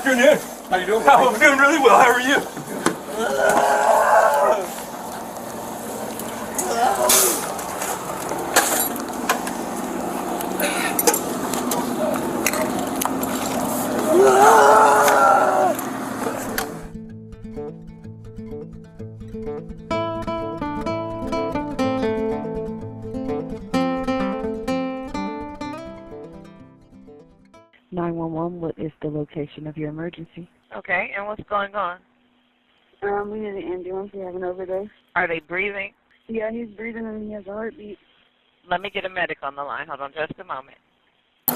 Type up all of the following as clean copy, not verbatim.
afternoon. How you doing? Oh, I'm doing really well. How are you? 911, what is the location of your emergency? Okay, and what's going on? We need an ambulance. We have an overdose. Are they breathing? Yeah, he's breathing and he has a heartbeat. Let me get a medic on the line. Hold on just a moment. You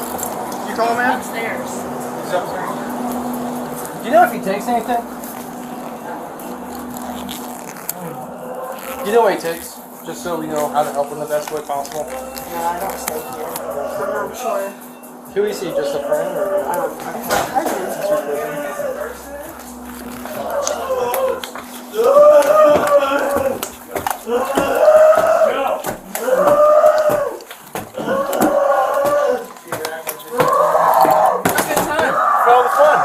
call him, man? Upstairs. He's upstairs. Do you know if he takes anything? Do you know what he takes? Just so we know how to help him the best way possible. No, I don't stay here. I'm not sure. Who is he? Just a friend? Or? My cousin. For all the fun.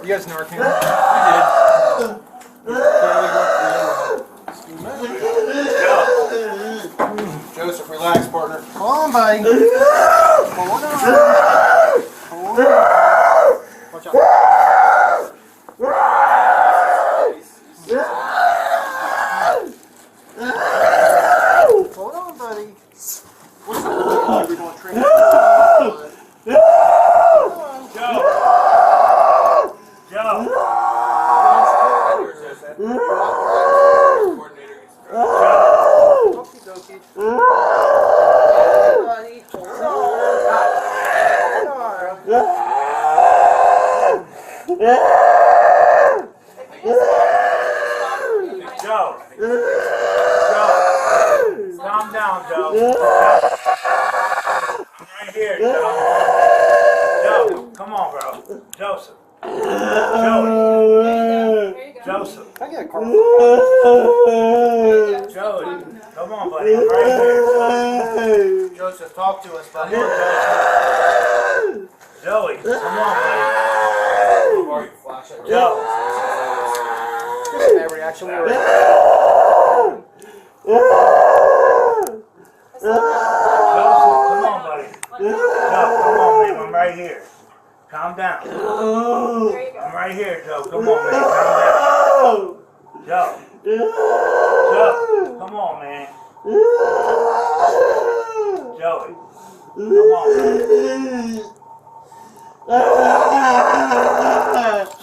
You guys Narcan? We did. Joseph, relax, partner. Come on, buddy. Hold on. Hold on. Watch out. Hold on, buddy. What's up? We're going to train. Joe. Joe. Joe. Joe. Calm down, Joe. I'm right here, Joe. Joe, come on, bro. Joseph. Joey. Joseph. I got a car. Joey. Come on, buddy. I'm right here. Joseph, talk to us, buddy. Come on, Joseph. Joey, come on, buddy. Joe. Just bad reaction. We were. Joseph, come on, buddy. Joe, come on, man. I'm right here. Calm down. I'm right here, Joe. Come on, man. Calm down. Joe. Joe, come on, man. Joey. Come on, man.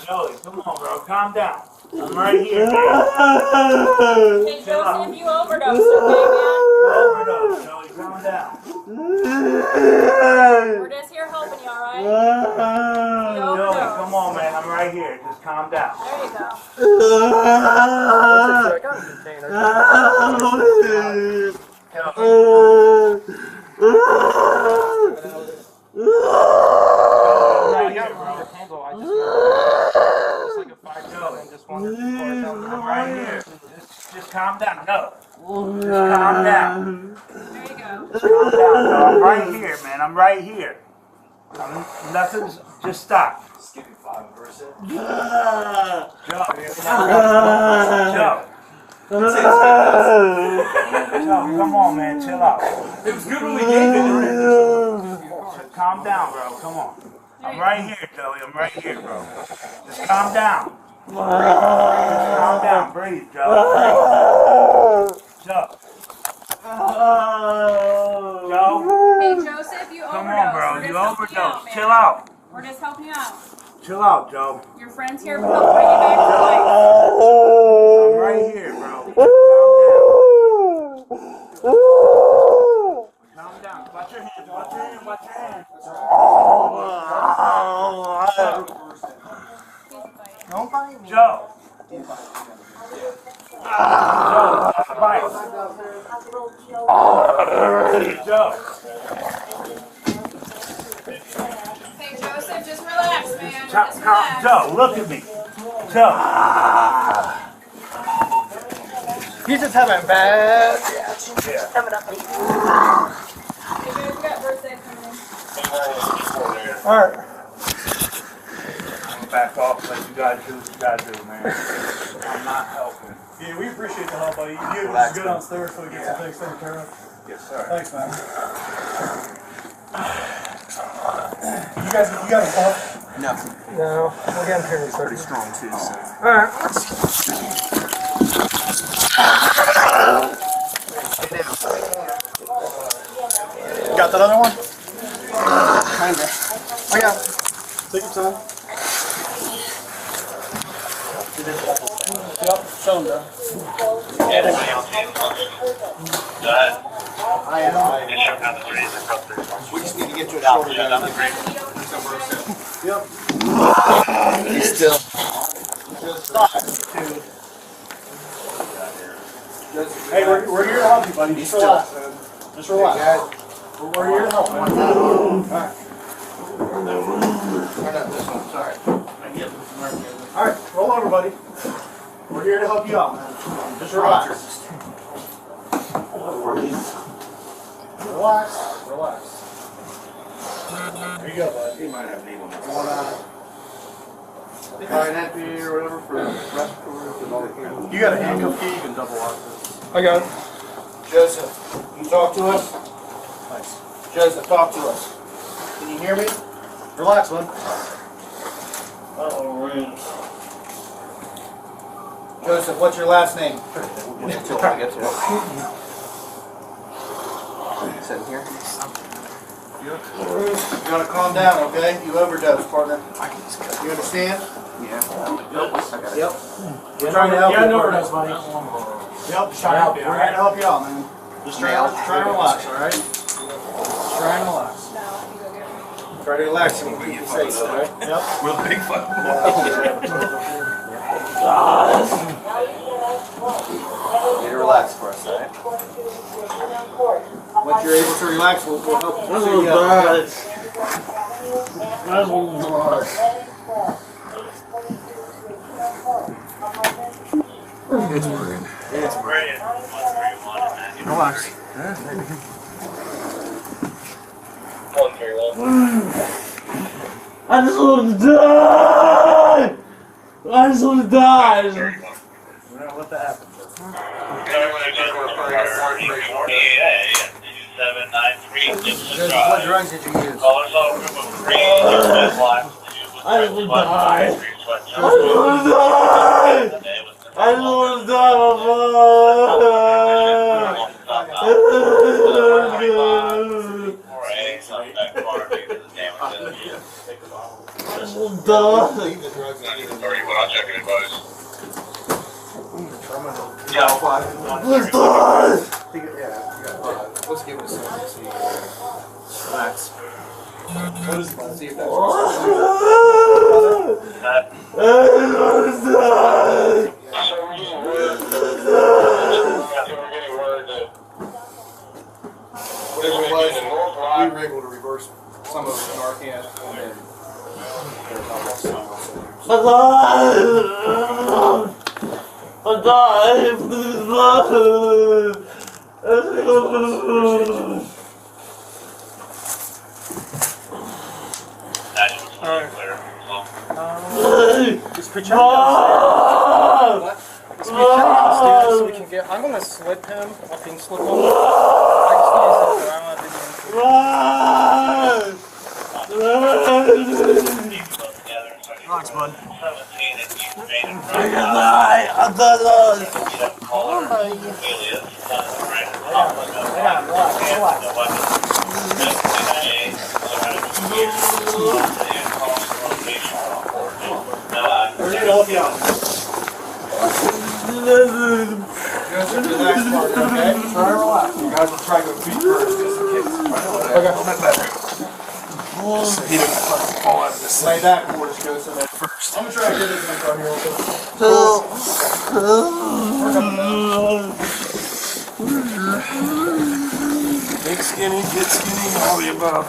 Joey, come on, bro. Calm down. I'm right here, man. Hey, Joseph, you overdosed, okay, man? Overdose, Joey. Calm down. We're just here helping you, alright? You Joey, overdosed. come on, man. I'm right here. Just calm down. There you go. I got a container. I'm right here. Just calm down. No. Just calm down. There you go. Calm down. No, I'm right here, man. I'm right here. Nothing's. Just stop. Skip it 5%. Joe. Joe, come on, man. Chill out. It was good when we gave it. Calm down, bro. Come on. I'm right here, Joey. I'm right here, bro. Just calm down. Just calm down. Breathe, Joe. Joe. Joe. Hey, Joseph, you Come overdosed. on, bro. We're You just helping overdosed. out, man. Chill out. We're just helping you out. Chill out, Joe. Your friend's here to help bring you back to life. I'm right here, bro. Calm down. Watch your hands. Watch your hands. Watch your hands. Don't bite me. Joe. Joe, bite. Joe. Hey, Joseph, just relax, man. Just relax. Joe, look at me. Joe. He's just having bad reaction. Yeah. Coming up. Hey, guys, we got birthday coming in. Alright. back off, but you gotta do what you gotta do, man. I'm not helping. Yeah, we appreciate the help, buddy. You just go downstairs so we get some things taken care of. Yes, sir. Thanks, man. You guys a pump? No. No. We'll get him here in a second. Pretty strong too, so. Alright. Got that other one? Kinda. I got it. Take your time. Yep, show him though. We just need to get to a shoulder down. Yep. He's still. Hey, we're here to help you, buddy. Just relax. Just relax. We're here to help, man. Alright, roll over, buddy. We're here to help you out, man. Just relax. Relax. Relax. There you go, bud. He might have a name on it. You wanna... Empty or whatever for respiratory. You got a handcuff key, you can double lock this. I got it. Joseph, you talk to us? Thanks. Joseph, talk to us. Can you hear me? Relax, bud. Uh-oh, we're in. Joseph, what's your last name? We'll get to it. We'll get to it. Sitting here. You gotta calm down, okay? You overdosed, partner. You understand? Yeah. Yep. We're trying to help you. Overdose, buddy. Yep, just trying to help you. We're here to help you out, man. Just try and relax, alright? Just try and relax. Try to relax and keep you safe, alright? Yep. With a big fucking You need to relax for us, alright? Once you're able to relax, we'll help you. It's brilliant. It's brilliant. Relax. I just want to die! I just want to die! We're gonna let that happen. What drugs did you use? I just want to die! I just want to die! I just want to die, Leave the drugs and leave the Let's give it a second. See. Relax. Let's see if that's whatever it was, we were able to reverse some of the Narcan and then Just pretend so we can get. I'm gonna slip him. I think slip him. I just need to sit there. I don't relax, bud. We're here to help you out. Just relax, partner, okay? Try to relax. You guys will try to go feet first, just in case. Okay. He didn't fucking fall out of this. Lay back for us, Joseph, at first. I'm gonna try to get this one from here real quick. Big skinny, get skinny, all the above.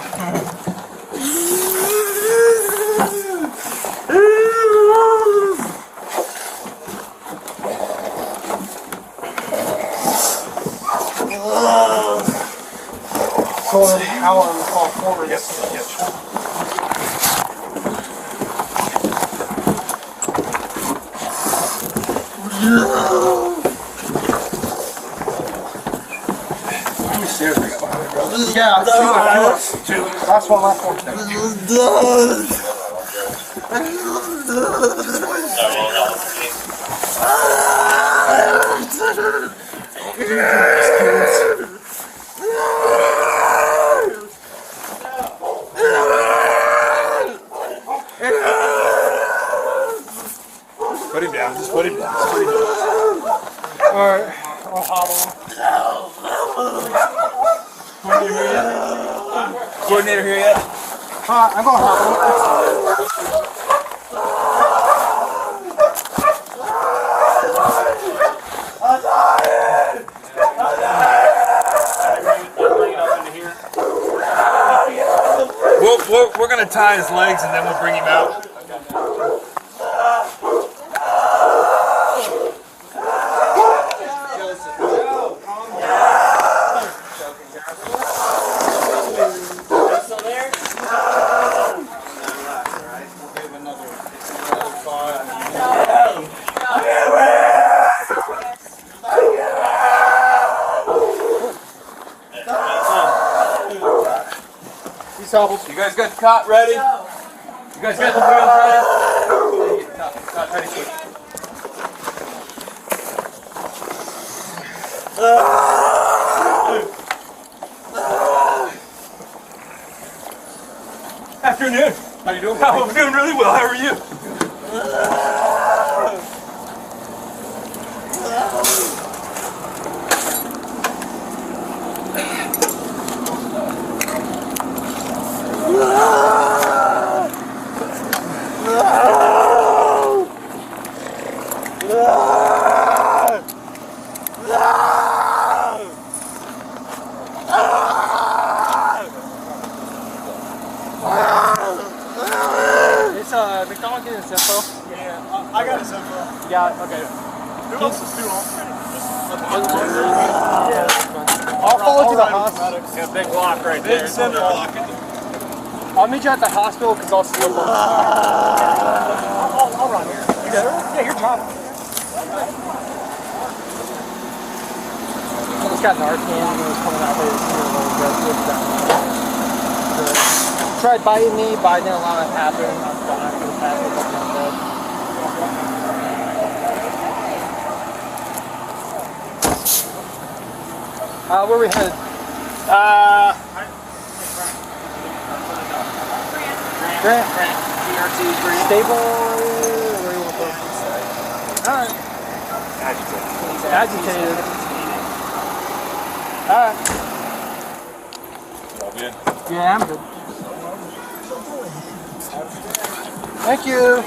So how on the call forward? Yep. How many stairs we got behind me, bro? Yeah, two. Last one. Put him down. Just put him down. Alright, I'll hobble him. Coordinator here yet? I'm going to hobble him. We're gonna tie his legs and then we'll bring him out. You guys got the cot ready? You guys got the wheels ready? Cot ready, quick. Afternoon. How you doing? I'm doing really well. How are you? McDonald getting his info? Yeah, I got his info. Yeah, okay. Who else is due home? I'll follow to the hospital. Got a big block right there. Big center block. I'll meet you at the hospital because I'll slip on. I'll run here. You good? Yeah, you're driving. I just got Narcan and it was coming out here. Tried biting me, but I didn't allow it to happen. I was fine. It was happening. Where we headed? Grant. PRT Grant. Stable. Where do you want to go? Alright. Agitated. Alright. All good? Yeah, I'm good. Thank you.